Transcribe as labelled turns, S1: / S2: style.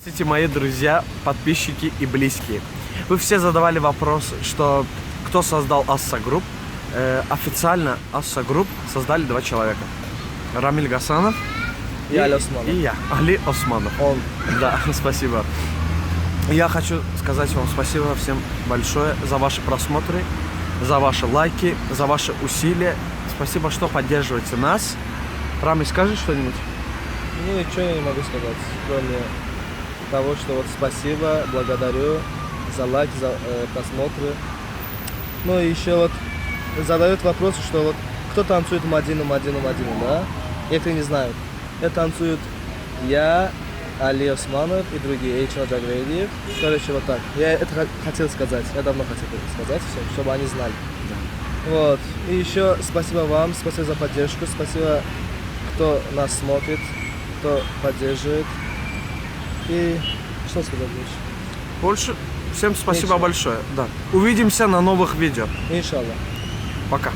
S1: Здравствуйте, мои друзья, подписчики и близкие. Вы все задавали вопрос, что кто создал Assa Group. Официально Assa Group создали два человека. Рамиль Гасанов
S2: и Али Османов.
S1: И я, Али Османов.
S2: Он.
S1: Да, спасибо. Я хочу сказать вам спасибо всем большое за ваши просмотры, за ваши лайки, за ваши усилия. Спасибо, что поддерживаете нас. Рамиль, скажи что-нибудь?
S2: Ну, ничего я не могу сказать, кроме того, что вот спасибо, благодарю за лайки, за просмотры. Ну и еще вот задают вопросы, что вот кто танцует Мадину, да? Некоторые не знают. Это танцуют я, Али Османов и другие, Эйчел Джагрейдиев. Короче, вот так. Я это хотел сказать, я давно хотел сказать всем, чтобы они знали. Вот. И еще спасибо вам, спасибо за поддержку, спасибо, кто нас смотрит, кто поддерживает. И что сказать больше?
S1: Всем спасибо
S2: Иншаллах.
S1: большое. Да. Увидимся на новых видео.
S2: Иншаллах.
S1: Пока.